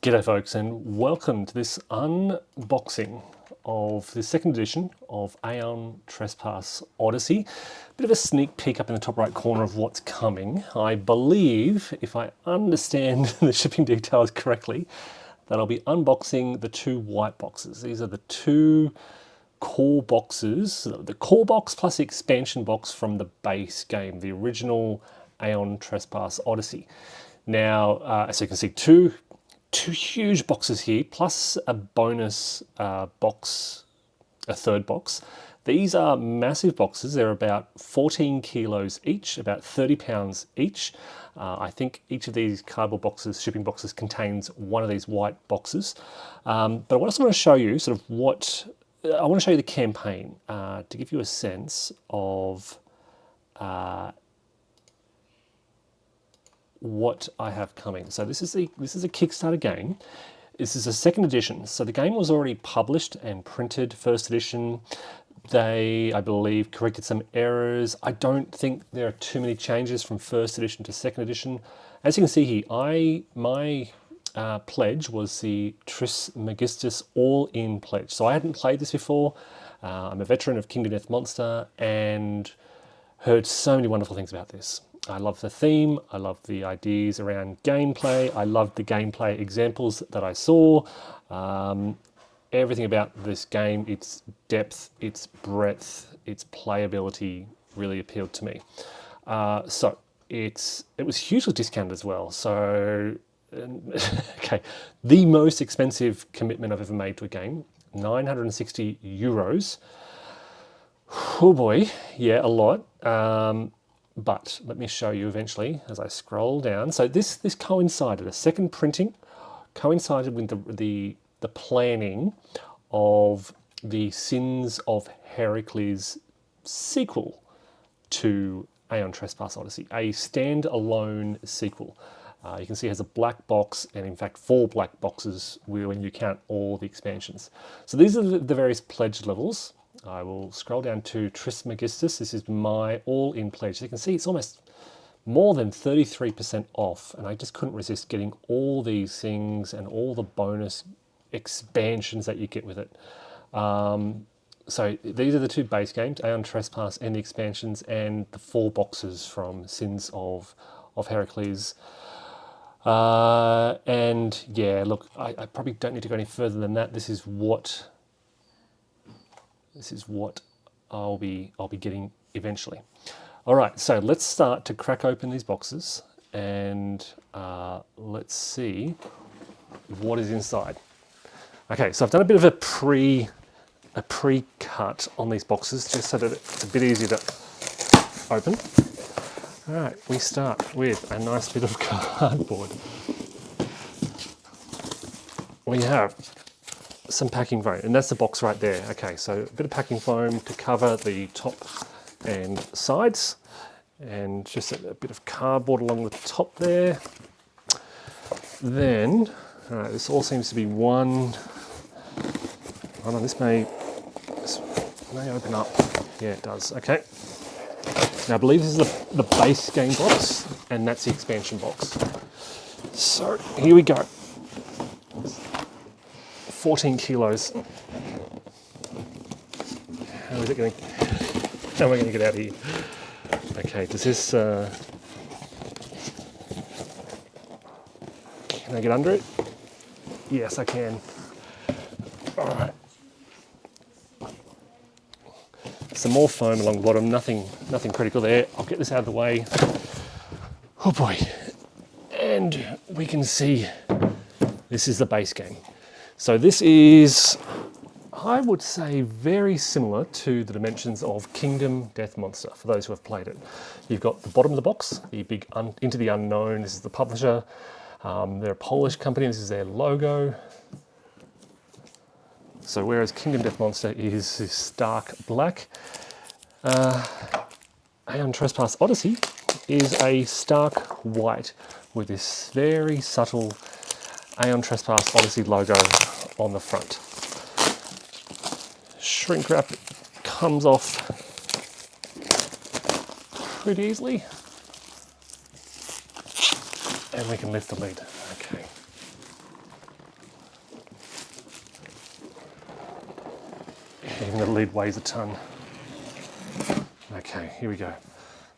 G'day folks, and welcome to this unboxing of the second edition of Aeon Trespass Odyssey. Bit of a sneak peek up in the top right corner of what's coming. I believe, if I understand the shipping details correctly, that I'll be unboxing the two white boxes. These are the two core boxes, the core box plus the expansion box from the base game, the original Aeon Trespass Odyssey. Now, as you can see, two huge boxes here, plus a bonus box, a third box. These are massive boxes. They're about 14 kilos each, about 30 pounds each. I think each of these cardboard boxes, shipping boxes, contains one of these white boxes. But I also want to show you sort of I want to show you the campaign to give you a sense of what I have coming. So this is a Kickstarter game. This is a second edition. So the game was already published and printed, first edition. They, I believe, corrected some errors. I don't think there are too many changes from first edition to second edition. As you can see here, my pledge was the Trismegistus all-in pledge. So I hadn't played this before. I'm a veteran of Kingdom Death Monster and heard so many wonderful things about this. I love the theme, I love the ideas around gameplay, I loved the gameplay examples that I saw. Everything about this game, its depth, its breadth, its playability really appealed to me. So it was hugely discounted as well. So, okay, the most expensive commitment I've ever made to a game, 960 euros. Oh boy, yeah, a lot. But let me show you eventually as I scroll down. So this coincided, a second printing coincided with the planning of the Sins of Heracles sequel to Aeon Trespass Odyssey, a standalone sequel. You can see it has a black box, and in fact 4 black boxes when you count all the expansions. So these are the various pledge levels. I will scroll down to Trismegistus. This is my all-in pledge. So you can see it's almost more than 33% off, and I just couldn't resist getting all these things and all the bonus expansions that you get with it. So these are the two base games, Aeon Trespass and the expansions, and the 4 boxes from Sins of Heracles. And yeah, look, I probably don't need to go any further than that. This is what I'll be getting eventually. All right, so let's start to crack open these boxes and let's see what is inside. Okay, so I've done a bit of a pre-cut on these boxes just so that it's a bit easier to open. All right, we start with a nice bit of cardboard. We have some packing foam, and that's the box right there. Okay, so a bit of packing foam to cover the top and sides, and just a bit of cardboard along the top there. Then, this all seems to be one. Hold on, this may open up. Yeah, it does. Okay. Now I believe this is the base game box, and that's the expansion box. So here we go. 14 kilos. How am I going to get out of here? Okay, does this, can I get under it? Yes, I can. All right. Some more foam along the bottom, nothing critical there. I'll get this out of the way. Oh boy. And we can see this is the base game. So this is, I would say, very similar to the dimensions of Kingdom Death Monster, for those who have played it. You've got the bottom of the box, the big Into the Unknown. This is the publisher. They're a Polish company. This is their logo. So whereas Kingdom Death Monster is this stark black, Aeon Trespass Odyssey is a stark white with this very subtle Aeon Trespass Odyssey logo on the front. Shrink wrap comes off pretty easily. And we can lift the lid. Okay. even the lid weighs a ton. Okay, here we go.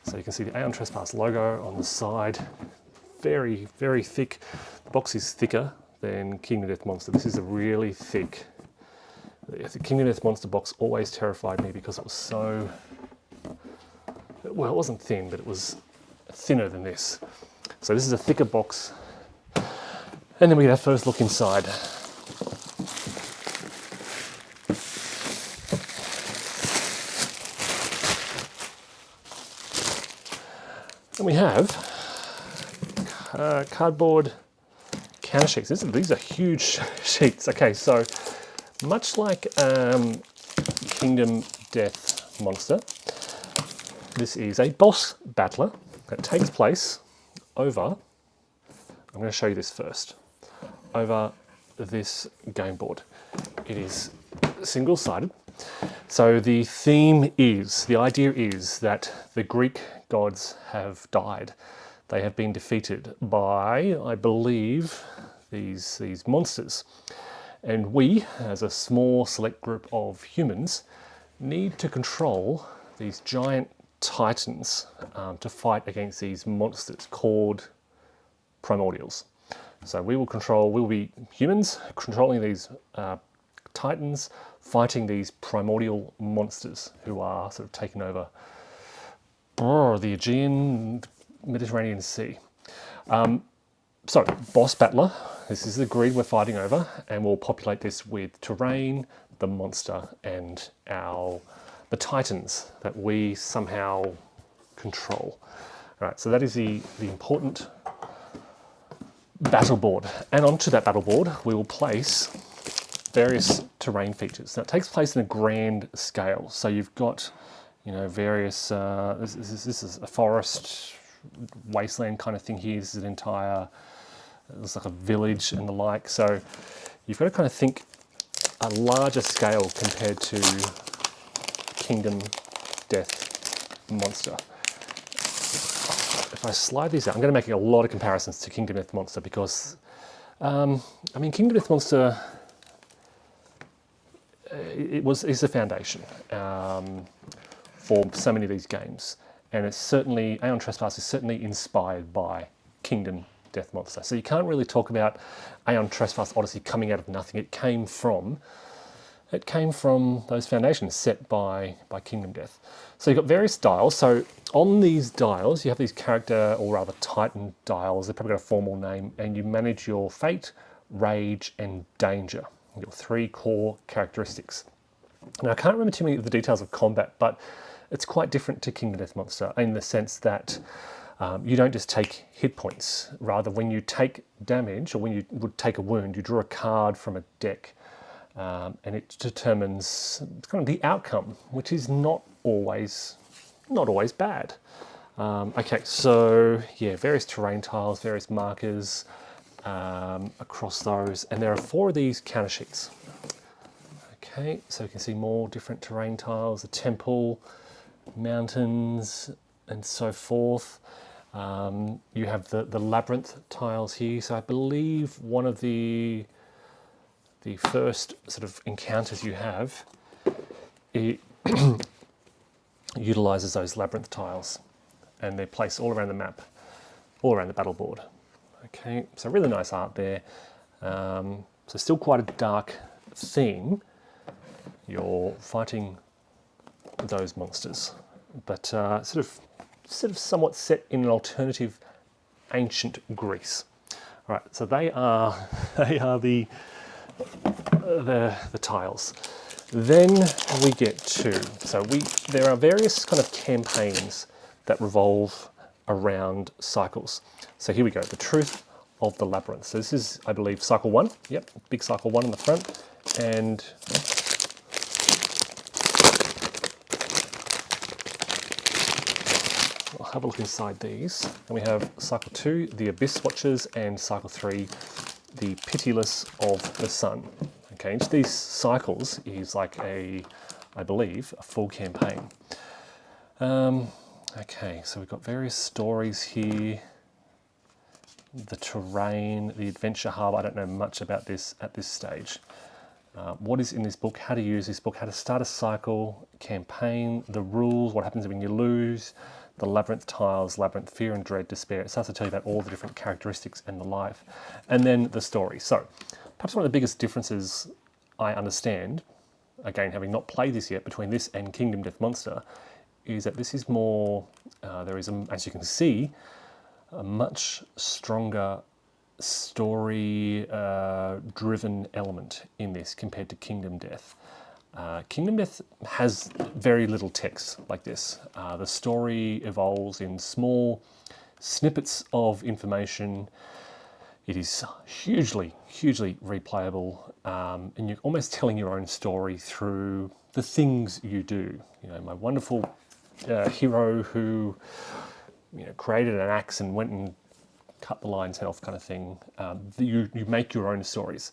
So you can see the Aeon Trespass logo on the side. Very, very thick. The box is thicker than Kingdom Death Monster. This is a really thick. The Kingdom Death Monster box always terrified me because it was so, well, it wasn't thin, but it was thinner than this. So this is a thicker box. And then we get our first look inside. And we have cardboard counter sheets. These are huge sheets. Okay, so much like Kingdom Death Monster, this is a boss battler that takes place over, I'm going to show you this first, over this game board. It is single-sided. So the theme is, the idea is that the Greek gods have died. They have been defeated by, I believe, these monsters. And we, as a small select group of humans, need to control these giant titans to fight against these monsters called primordials. So we will be humans controlling these titans, fighting these primordial monsters who are sort of taking over the Aegean, Mediterranean Sea. So, boss battler, this is the grid we're fighting over, and we'll populate this with terrain, the monster, and the titans that we somehow control. All right, so that is the important battle board. And onto that battle board, we will place various terrain features. Now, it takes place in a grand scale. So you've got, various, this is a forest, wasteland kind of thing here. This is an entire, it looks like a village and the like. So you've got to kind of think a larger scale compared to Kingdom Death Monster. If I slide these out, I'm going to make a lot of comparisons to Kingdom Death Monster because, Kingdom Death Monster, is the foundation for so many of these games. And it's certainly, Aeon Trespass is certainly inspired by Kingdom Death Monster. So you can't really talk about Aeon Trespass Odyssey coming out of nothing. It came from those foundations set by Kingdom Death. So you've got various dials. So on these dials, you have these character, or rather Titan dials. They've probably got a formal name, and you manage your fate, rage, and danger. Your 3 core characteristics. Now, I can't remember too many of the details of combat, but it's quite different to Kingdom Death Monster in the sense that you don't just take hit points. Rather, when you take damage, or when you would take a wound, you draw a card from a deck, and it determines kind of the outcome, which is not always bad. Okay, so yeah, various terrain tiles, various markers across those, and there are 4 of these counter sheets. Okay, so you can see more different terrain tiles, a temple, mountains, and so forth. You have the labyrinth tiles here. So I believe one of the first sort of encounters you have, it utilizes those labyrinth tiles, and they're placed all around the map, all around the battle board. Okay, so really nice art there. So still quite a dark theme. You're fighting those monsters, but sort of somewhat set in an alternative ancient Greece. All right, so they are the tiles. Then we get to, there are various kind of campaigns that revolve around cycles. So here we go, the truth of the labyrinth. So this is, I believe, cycle 1. Yep, big cycle 1 on the front. And I'll have a look inside these. And we have cycle 2, the Abyss Watchers, and cycle 3, the Pitiless of the Sun. Okay, each of these cycles is like I believe, a full campaign. Okay, so we've got various stories here. The terrain, the adventure hub, I don't know much about this at this stage. what is in this book, how to use this book, how to start a cycle, campaign, the rules, what happens when you lose, the labyrinth tiles, labyrinth, fear and dread, despair. It starts to tell you about all the different characteristics and the life. And then the story. So perhaps one of the biggest differences I understand, again, having not played this yet, between this and Kingdom Death Monster, is that this is more, there is, as you can see, a much stronger story-driven element in this compared to Kingdom Death. Kingdom Death has very little text like this. The story evolves in small snippets of information. It is hugely, hugely replayable, and you're almost telling your own story through the things you do. You know, my wonderful hero who, you know, created an axe and went and cut the lion's head off, kind of thing. You make your own stories.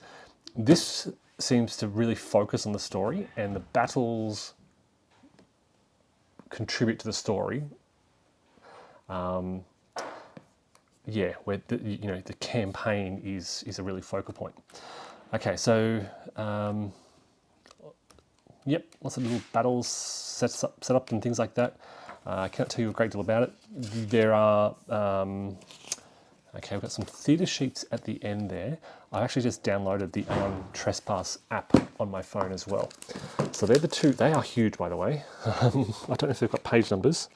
This seems to really focus on the story, and the battles contribute to the story. Yeah, where the campaign is a really focal point. Okay, so yep, lots of little battles set up and things like that. I can't tell you a great deal about it. There are okay, we've got some theatre sheets at the end there. I actually just downloaded the Aeon Trespass app on my phone as well. So they're the two. They are huge, by the way. I don't know if they've got page numbers.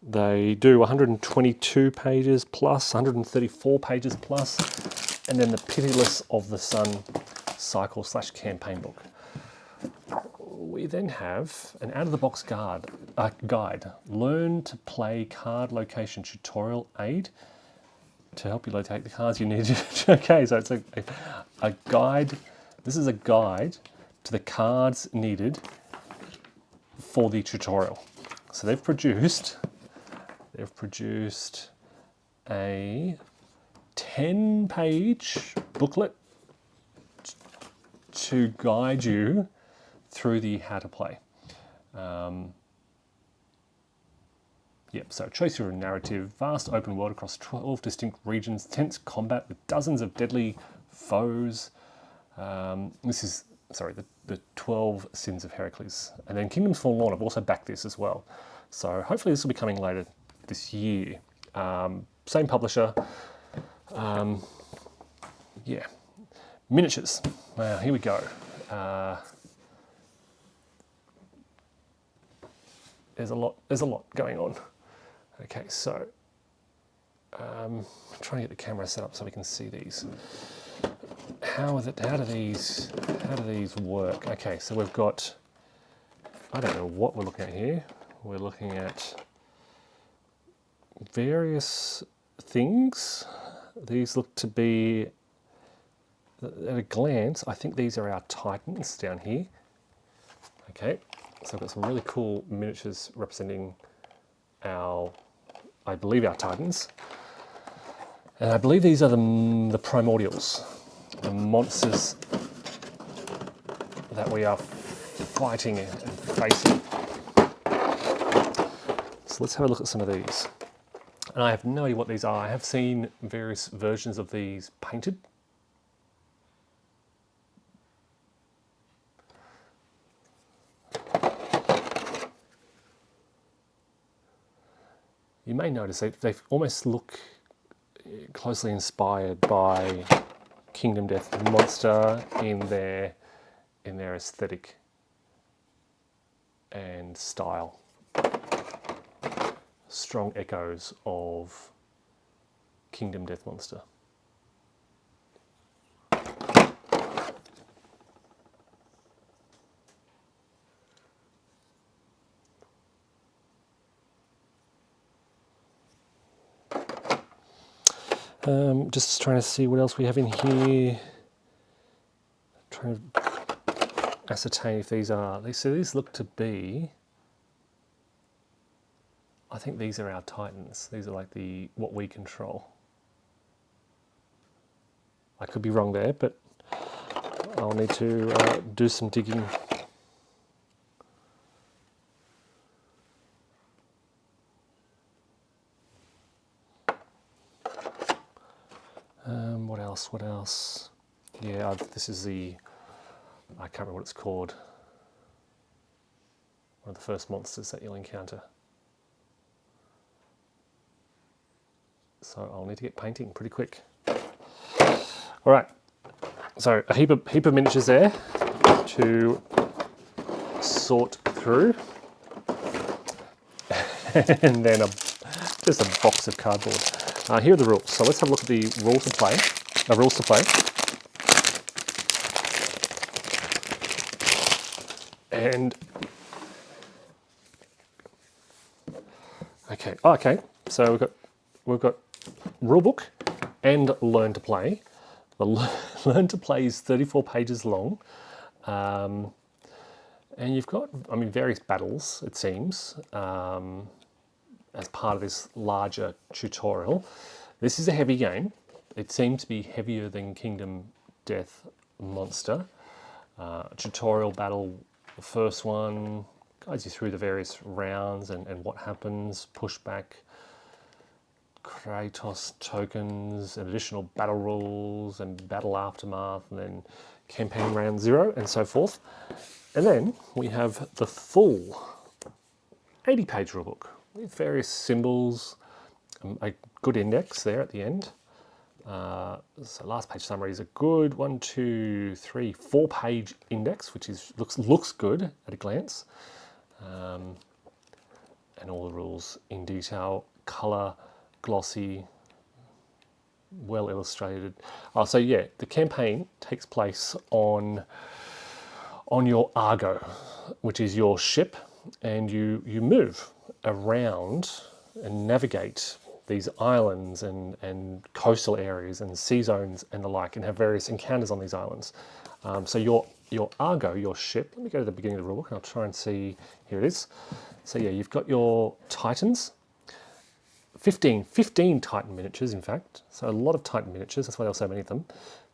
They do 122 pages plus, 134 pages plus, and then the Pitiless of the Sun cycle / campaign book. We then have an out-of-the-box guide. Learn to play card location tutorial aid to help you locate the cards you need. Okay, so it's a guide. This is a guide to the cards needed for the tutorial. So they've produced a 10-page booklet to guide you through the how to play. Yep, so choose your narrative, vast open world across 12 distinct regions, tense combat with dozens of deadly foes. This is, sorry, the 12 Sins of Heracles. And then Kingdoms Forlorn, I've also backed this as well. So hopefully this will be coming later this year. Same publisher. Yeah. Miniatures. Wow, here we go. There's a lot going on. Okay, so I'm trying to get the camera set up so we can see these. How do these work? Okay, so we've got, I don't know what we're looking at here. We're looking at various things. These look to be, at a glance, I think these are our titans down here. Okay, so I've got some really cool miniatures representing our, I believe, our titans. And I believe these are the primordials, the monsters that we are fighting and facing. So let's have a look at some of these. And I have no idea what these are. I have seen various versions of these painted. You may notice they almost look closely inspired by Kingdom Death Monster in their aesthetic and style. Strong echoes of Kingdom Death Monster. Just trying to see what else we have in here. Trying to ascertain if these are, so these look to be, I think these are our titans. These are like what we control. I could be wrong there, but I'll need to do some digging. What else? Yeah, this is the I can't remember what it's called. One of the first monsters that you'll encounter. So I'll need to get painting pretty quick. All right, so a heap of miniatures there to sort through. And then just a box of cardboard. Here are the rules. So let's have a look at the rules to play. And okay. So we've got rule book and learn to play. The learn to play is 34 pages long, and you've got various battles, it seems, as part of this larger tutorial. This is a heavy game. It seems to be heavier than Kingdom Death Monster. Tutorial battle, the first one, guides you through the various rounds and what happens, pushback, Kratos tokens, and additional battle rules and battle aftermath, and then campaign round 0 and so forth. And then we have the full 80-page rulebook with various symbols, a good index there at the end. So last page summary is a good 4-page index, which looks good at a glance, and all the rules in detail, colour, glossy, well illustrated. So yeah, the campaign takes place on your Argo, which is your ship, and you move around and navigate these islands and coastal areas and sea zones and the like, and have various encounters on these islands. So your Argo, your ship, let me go to the beginning of the rulebook and I'll try and see, here it is. So yeah, you've got your Titans, 15 Titan miniatures in fact, so a lot of Titan miniatures, that's why there are so many of them.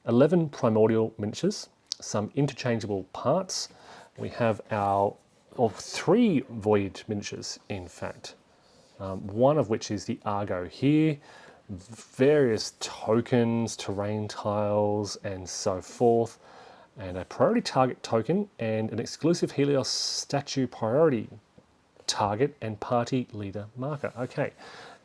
11 primordial miniatures, some interchangeable parts. We have 3 voyage miniatures in fact. One of which is the Argo here, various tokens, terrain tiles, and so forth, and a priority target token, and an exclusive Helios statue priority target and party leader marker. Okay,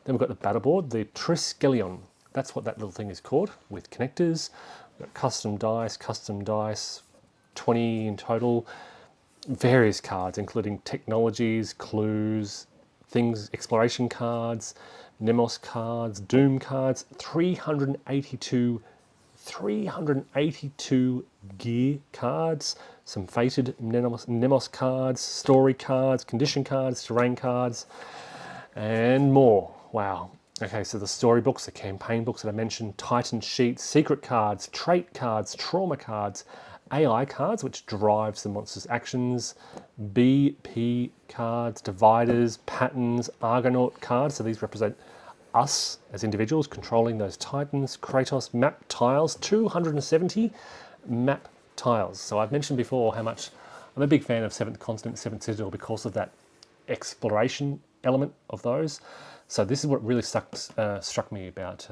then we've got the battle board, the Trismegistus. That's what that little thing is called, with connectors. We've got custom dice, 20 in total. Various cards, including technologies, clues, things, exploration cards, Nemos cards, Doom cards, 382 gear cards, some fated Nemos cards, story cards, condition cards, terrain cards, and more. Wow. Okay, so the story books, the campaign books that I mentioned, Titan sheets, secret cards, trait cards, trauma cards, AI cards, which drives the monster's actions, BP cards, dividers, patterns, Argonaut cards, so these represent us as individuals controlling those Titans, Kratos map tiles, 270 map tiles. So I've mentioned before how much I'm a big fan of 7th Continent, 7th Citadel because of that exploration element of those. So this is what really struck me about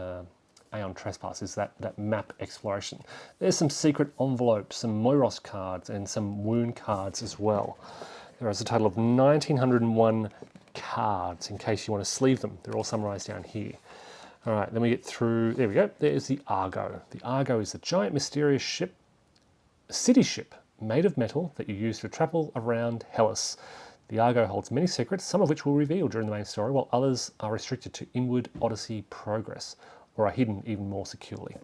Aeon Trespass, is that map exploration. There's some secret envelopes, some Moiros cards, and some wound cards as well. There is a total of 1,901 cards in case you want to sleeve them. They're all summarised down here. All right, then we get through, there we go, there's the Argo. The Argo is the giant mysterious ship, city ship, made of metal that you use to travel around Hellas. The Argo holds many secrets, some of which we'll reveal during the main story, while others are restricted to inward Odyssey progress, or are hidden even more securely.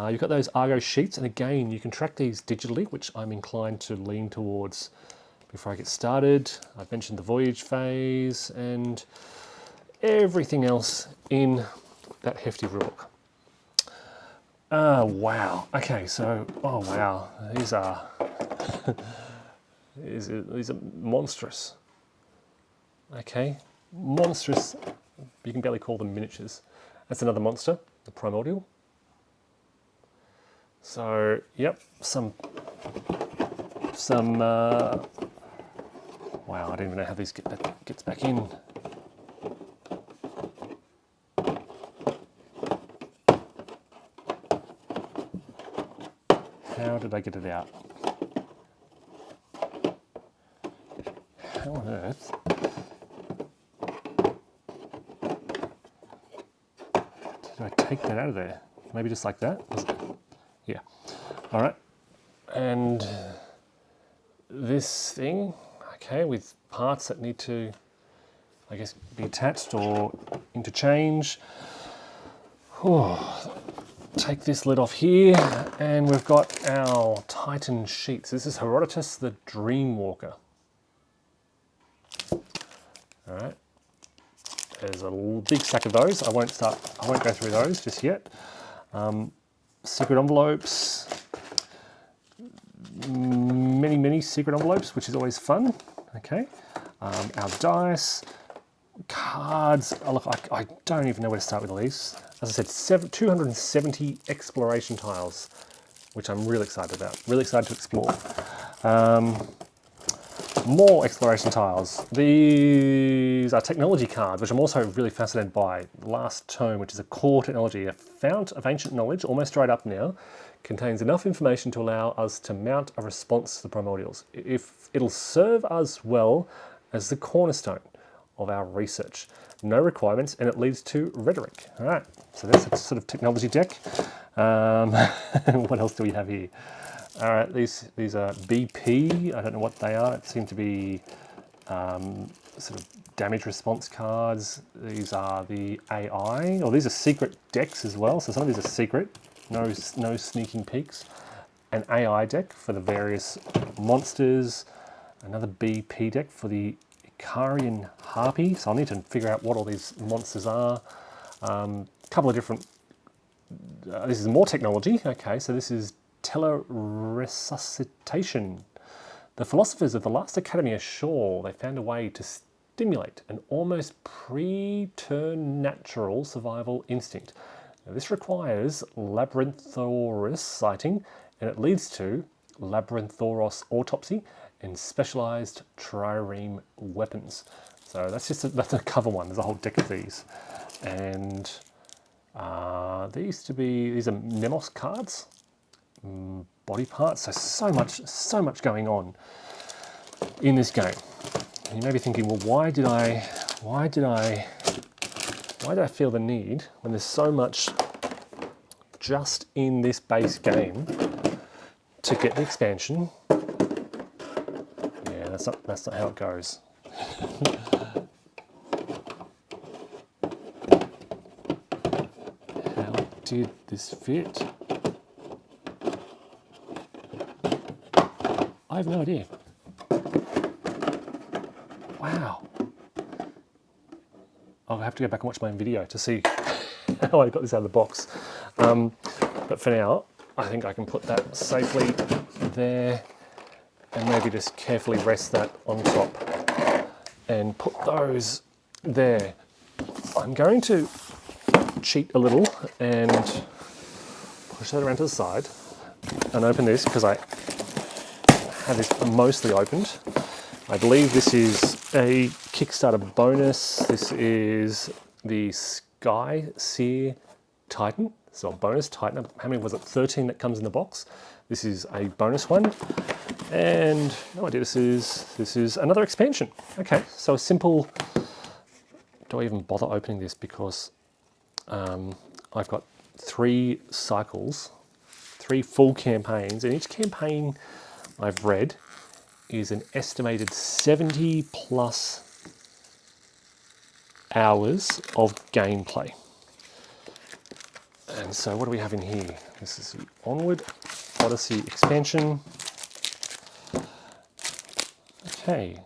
You've got those Argo sheets, and again, you can track these digitally, which I'm inclined to lean towards before I get started. I've mentioned the voyage phase and everything else in that hefty rulebook. Wow. Okay, so, oh wow, these are these are monstrous. Okay, monstrous. You can barely call them miniatures. That's another monster, the primordial. So, yep, wow, I don't even know how these gets back in. How did I get it out? How on earth? Did I take that out of there? Maybe just like that? Yeah. All right. And this thing, okay, with parts that need to, I guess, be attached or interchange. Oh, take this lid off here, and we've got our Titan sheets. This is Herodotus the Dreamwalker. All right. There's a big stack of those. I won't go through those just yet. Secret envelopes. Many secret envelopes, which is always fun. Okay. Our dice. Cards. Oh, look, I don't even know where to start with all these. As I said, 270 exploration tiles, which I'm really excited about. Really excited to explore. More exploration tiles. These are technology cards, which I'm also really fascinated by. The last tome, which is a core technology, a fount of ancient knowledge, almost dried up now, contains enough information to allow us to mount a response to the primordials. If it'll serve us well as the cornerstone of our research. No requirements, and it leads to rhetoric. All right, so that's a sort of technology deck. What else do we have here? All right, these are BP. I don't know what they are. It seems to be sort of damage response cards. These are the AI, or these are secret decks as well. So some of these are secret, no sneaking peeks. An AI deck for the various monsters. Another BP deck for the Icarian Harpy. So I'll need to figure out what all these monsters are. A couple of different. This is more technology. Okay, so this is teleresuscitation. The philosophers of the last academy are sure they found a way to stimulate an almost preternatural survival instinct. Now, this requires Labyrinthosaurus sighting, and it leads to Labyrinthosaurus autopsy and specialised trireme weapons. So that's a cover one. There's a whole deck of these, and these are Nemos cards. Body parts, so much going on in this game. And you may be thinking, well, why did I feel the need when there's so much just in this base game to get the expansion? Yeah, that's not how it goes. How did this fit? I have no idea. Wow. I'll have to go back and watch my own video to see how I got this out of the box. But for now, I think I can put that safely there and maybe just carefully rest that on top and put those there. I'm going to cheat a little and push that around to the side and open this because I have this mostly opened. I believe this is a Kickstarter bonus. This is the Sky Seer Titan. So a bonus Titan. How many was it? 13 that comes in the box. This is a bonus one. And no idea, this is another expansion. Okay, so a simple, do I even bother opening this because I've got 3 cycles, 3 full campaigns, and each campaign I've read is an estimated 70 plus hours of gameplay. And so what do we have in here? This is the Onward Odyssey expansion. Okay,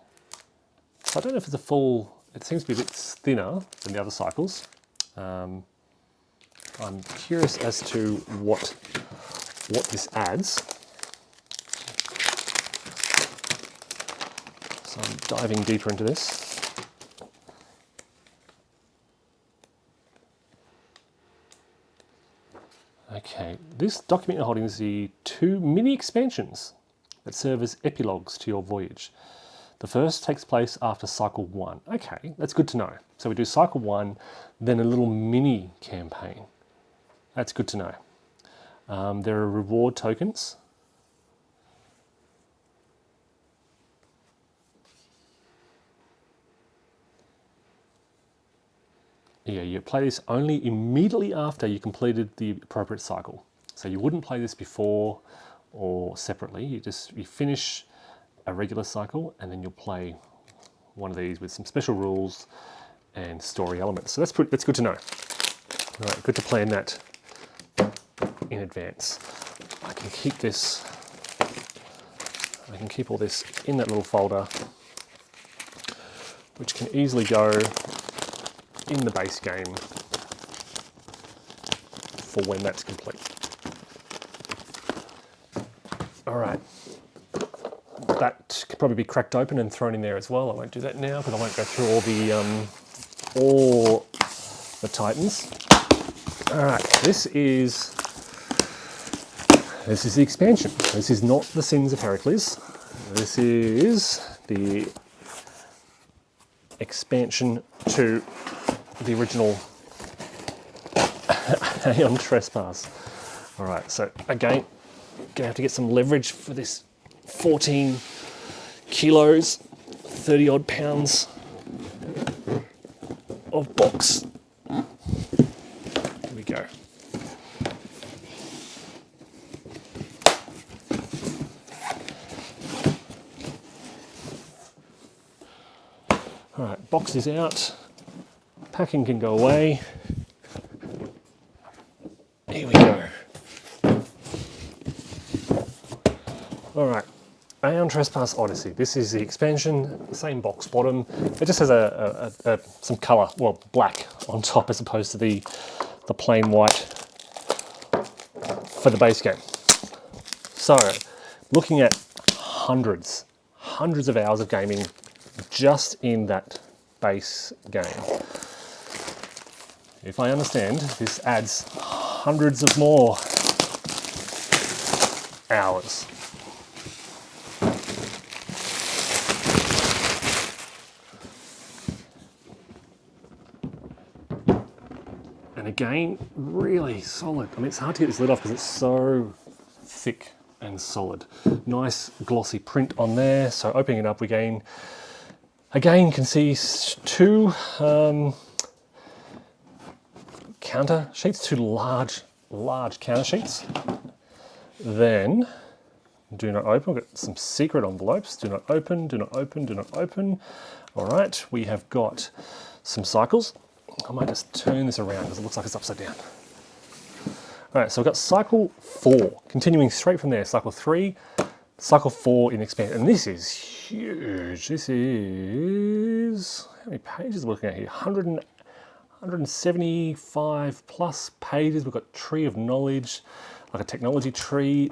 so I don't know if it's a full, it seems to be a bit thinner than the other cycles. I'm curious as to what this adds. So I'm diving deeper into this. Okay, this document you're holding is the 2 mini expansions that serve as epilogues to your voyage. The first takes place after cycle 1. Okay, that's good to know. So we do cycle 1, then a little mini campaign. That's good to know. There are reward tokens. Yeah, you play this only immediately after you completed the appropriate cycle. So you wouldn't play this before or separately. You finish a regular cycle and then you'll play one of these with some special rules and story elements. So that's good to know. All right, good to plan that in advance. I can keep all this in that little folder, which can easily go in the base game for when that's complete. All right, that could probably be cracked open and thrown in there as well. I won't do that now because I won't go through all the Titans. All right, this is the expansion. This is not the Sins of Heracles. This is the expansion to the original Aeon Trespass. All right, so again, gonna have to get some leverage for this 14 kilos, 30 odd pounds of box. Here we go. All right, box is out. Packing can go away. Here we go. All right, Aeon Trespass Odyssey. This is the expansion, same box bottom. It just has some colour, well, black on top as opposed to the plain white for the base game. So, looking at hundreds of hours of gaming just in that base game. If I understand, this adds hundreds of more hours. And again, really solid. I mean, it's hard to get this lid off because it's so thick and solid. Nice glossy print on there. So opening it up, we again can see two counter sheets, two large counter sheets. Then, do not open. We've got some secret envelopes. Do not open, do not open, do not open. All right, we have got some cycles. I might just turn this around because it looks like it's upside down. All right, so we've got cycle 4, continuing straight from there. Cycle 3, cycle 4 in expansion. And this is huge. This is, how many pages are we looking at here? 175 plus pages. We've got Tree of Knowledge, like a technology tree,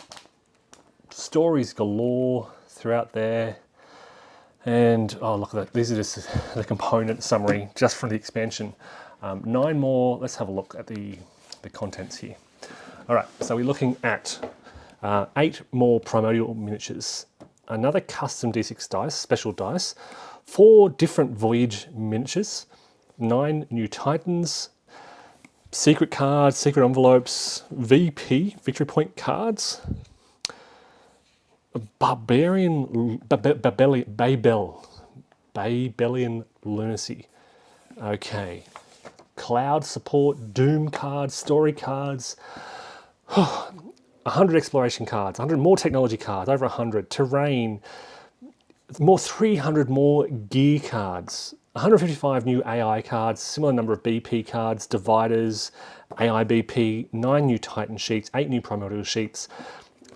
stories galore throughout there. And oh, look at that. These are just the component summary just from the expansion. 9 more. Let's have a look at the contents here. All right, so we're looking at 8 more primordial miniatures, another custom D6 dice, special dice, 4 different voyage miniatures, 9 new Titans, secret cards, secret envelopes, VP, victory point cards, Babelian lunacy. Okay. Cloud support, doom cards, story cards, 100 exploration cards, 100 more technology cards, over 100, terrain, 300 more gear cards, 155 new AI cards, similar number of BP cards, dividers, AI BP, 9 new Titan sheets, 8 new primordial sheets,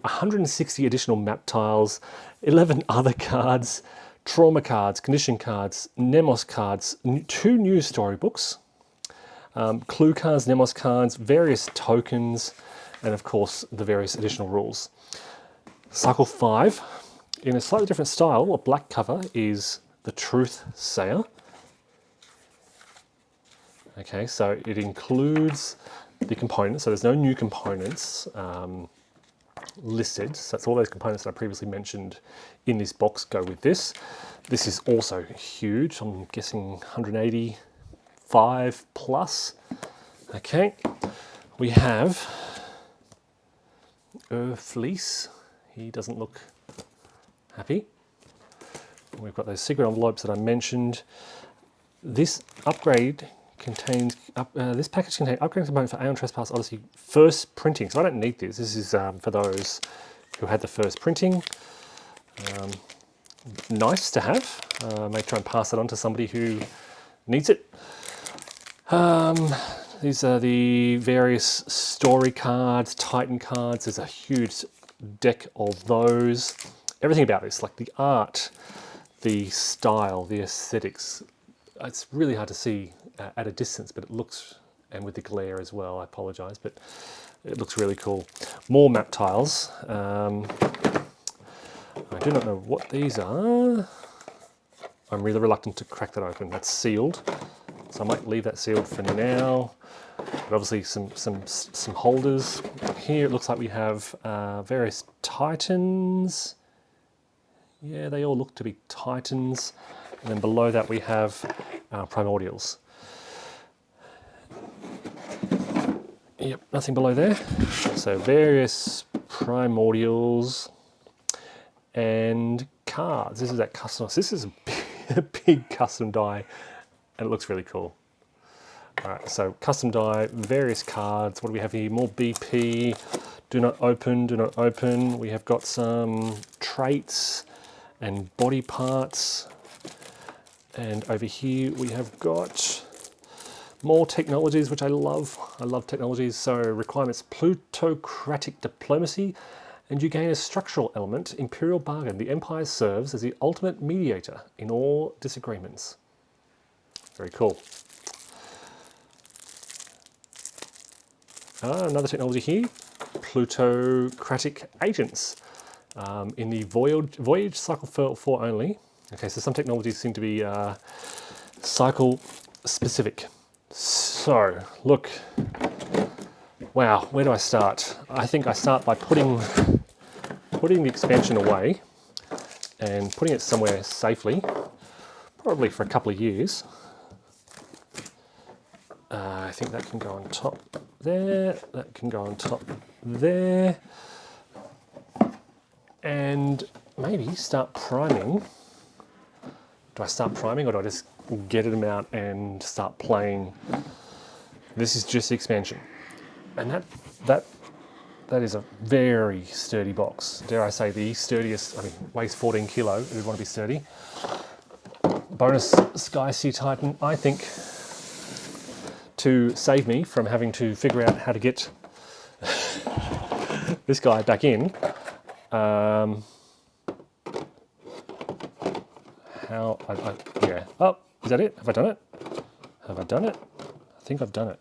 160 additional map tiles, 11 other cards, trauma cards, condition cards, Nemos cards, 2 new storybooks, clue cards, Nemos cards, various tokens, and of course the various additional rules. Cycle 5, in a slightly different style, a black cover, is the Truth Sayer. Okay, so it includes the components, so there's no new components listed. So that's all those components that I previously mentioned in this box go with this. This is also huge. I'm guessing 185 plus. Okay, we have Fleece. He doesn't look happy. We've got those secret envelopes that I mentioned. This upgrade contains this package contains upgrading component for Aeon Trespass Odyssey first printing. So I don't need this. This is for those who had the first printing. Nice to have. May try and pass it on to somebody who needs it. These are the various story cards, Titan cards. There's a huge deck of those. Everything about this, like the art, the style, the aesthetics. It's really hard to see at a distance, but it looks, and with the glare as well, I apologise, but it looks really cool. More map tiles. I do not know what these are. I'm really reluctant to crack that open. That's sealed, so I might leave that sealed for now. But obviously some holders. Here it looks like we have various Titans. Yeah, they all look to be Titans. And then below that we have Primordials. Yep, nothing below there. So various Primordials and cards. This is that custom. This is a big custom die, and it looks really cool. All right, so custom die, various cards. What do we have here? More BP. Do not open. Do not open. We have got some traits and body parts. And over here we have got more technologies, which I love. I love technologies. So requirements: plutocratic diplomacy, and you gain a structural element, Imperial Bargain. The Empire serves as the ultimate mediator in all disagreements. Very cool. Another technology here, plutocratic agents. In the voyage cycle 4 only. Okay, so some technologies seem to be cycle specific. So, look, wow, where do I start? I think I start by putting the expansion away and putting it somewhere safely, probably for a couple of years. I think that can go on top there, that can go on top there, and maybe start priming. Do I start priming, or do I just get them out and start playing? This is just the expansion, and that is a very sturdy box. Dare I say the sturdiest? I mean, weighs 14 kilo. It would want to be sturdy. Bonus Sky Sea Titan, I think, to save me from having to figure out how to get this guy back in. Yeah. Oh, is that it? Have I done it? Have I done it? I think I've done it.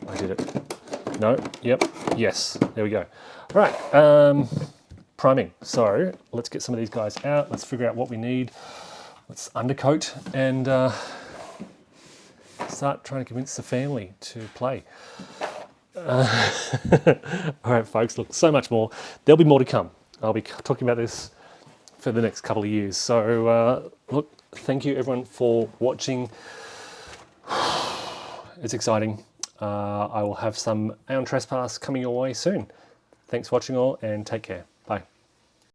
I did it. No. Yep. Yes. There we go. All right. Priming. So let's get some of these guys out. Let's figure out what we need. Let's undercoat and start trying to convince the family to play. All right, folks. Look, so much more. There'll be more to come. I'll be talking about this for the next couple of years. So look, thank you everyone for watching. It's exciting. I will have some Aeon Trespass coming your way soon. Thanks for watching all, and take care.